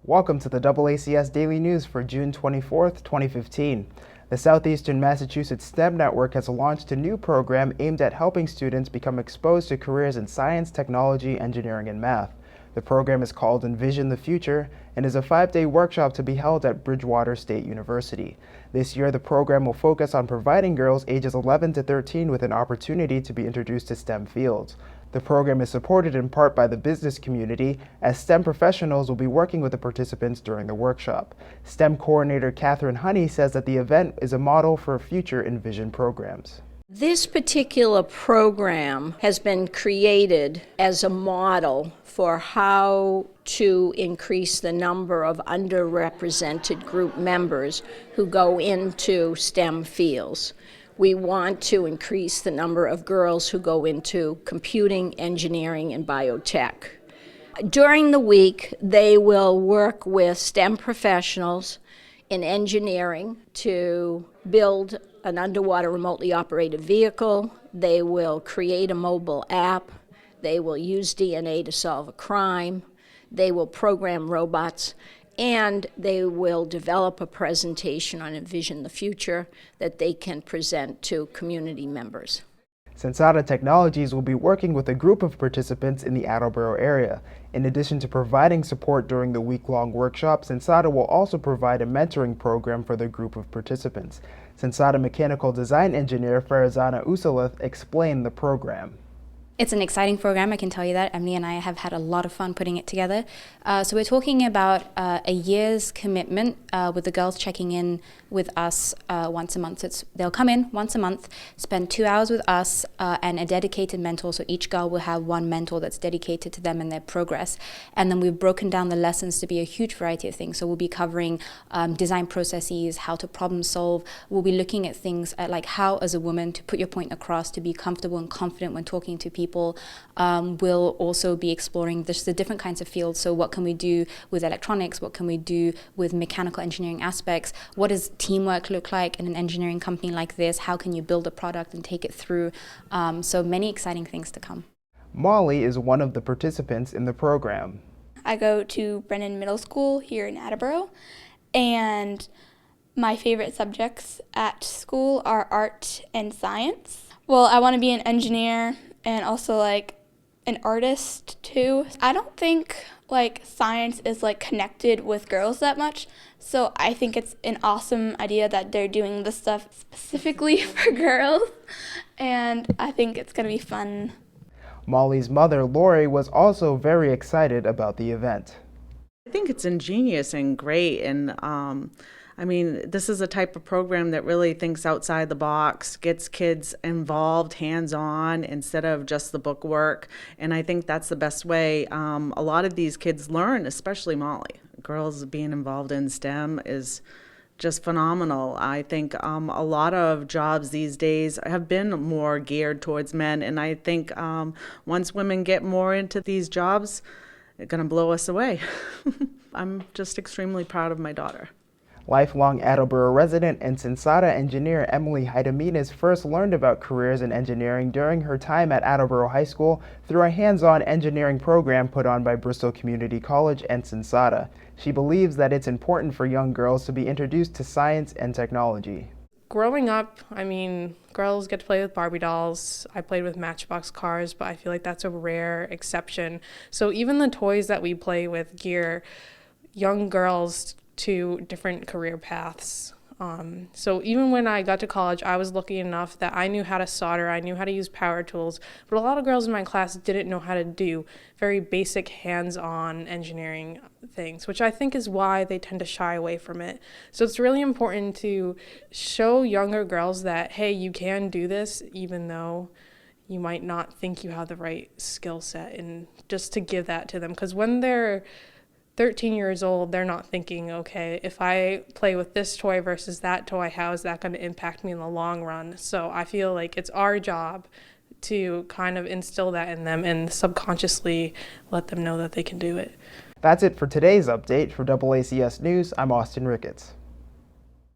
Welcome to the DoubleACS Daily News for June 24th, 2015. The Southeastern Massachusetts STEM Network has launched a new program aimed at helping students become exposed to careers in science, technology, engineering, and math. The program is called Envision the Future and is a 5-day workshop to be held at Bridgewater State University. This year, the program will focus on providing girls ages 11 to 13 with an opportunity to be introduced to STEM fields. The program is supported in part by the business community, as STEM professionals will be working with the participants during the workshop. STEM Coordinator Katherine Honey says that the event is a model for future Envision programs. This particular program has been created as a model for how to increase the number of underrepresented group members who go into STEM fields. We want to increase the number of girls who go into computing, engineering, and biotech. During the week, they will work with STEM professionals in engineering to build an underwater remotely operated vehicle. They will create a mobile app. They will use DNA to solve a crime. They will program robots. And they will develop a presentation on Envision the Future that they can present to community members. Sensata Technologies will be working with a group of participants in the Attleboro area. In addition to providing support during the week-long workshop, Sensata will also provide a mentoring program for the group of participants. Sensata mechanical design engineer Farazana Usalith explained the program. It's an exciting program, I can tell you that. Emily and I have had a lot of fun putting it together. So we're talking about a year's commitment with the girls checking in with us once a month. So they'll come in once a month, spend 2 hours with us and a dedicated mentor. So each girl will have one mentor that's dedicated to them and their progress. And then we've broken down the lessons to be a huge variety of things. So we'll be covering design processes, how to problem solve. We'll be looking at things like how, as a woman, to put your point across, to be comfortable and confident when talking to people. We'll also be exploring the different kinds of fields. So what can we do with electronics? What can we do with mechanical engineering aspects? What does teamwork look like in an engineering company like this? How can you build a product and take it through? So many exciting things to come. Molly is one of the participants in the program. I go to Brennan Middle School here in Attleboro, and my favorite subjects at school are art and science. Well, I want to be an engineer and also like an artist too. I don't think like science is like connected with girls that much, so I think it's an awesome idea that they're doing this stuff specifically for girls, and I think it's gonna be fun. Molly's mother, Lori, was also very excited about the event. I think it's ingenious and great, and I mean, this is a type of program that really thinks outside the box, gets kids involved, hands-on, instead of just the book work. And I think that's the best way a lot of these kids learn, especially Molly. Girls being involved in STEM is just phenomenal. I think a lot of jobs these days have been more geared towards men. And I think once women get more into these jobs, it's going to blow us away. I'm just extremely proud of my daughter. Lifelong Attleboro resident and Sensata engineer Emily Haidaminas first learned about careers in engineering during her time at Attleboro High School through a hands-on engineering program put on by Bristol Community College and Sensata. She believes that it's important for young girls to be introduced to science and technology. Growing up, I mean, girls get to play with Barbie dolls. I played with Matchbox cars, but I feel like that's a rare exception. So even the toys that we play with gear young girls to different career paths. So even when I got to college, I was lucky enough that I knew how to solder, I knew how to use power tools, but a lot of girls in my class didn't know how to do very basic hands-on engineering things, which I think is why they tend to shy away from it. So it's really important to show younger girls that, hey, you can do this even though you might not think you have the right skill set, and just to give that to them, because when they're 13 years old, they're not thinking, okay, if I play with this toy versus that toy, how is that going to impact me in the long run? So I feel like it's our job to kind of instill that in them and subconsciously let them know that they can do it. That's it for today's update. For DoubleACS News, I'm Austin Ricketts.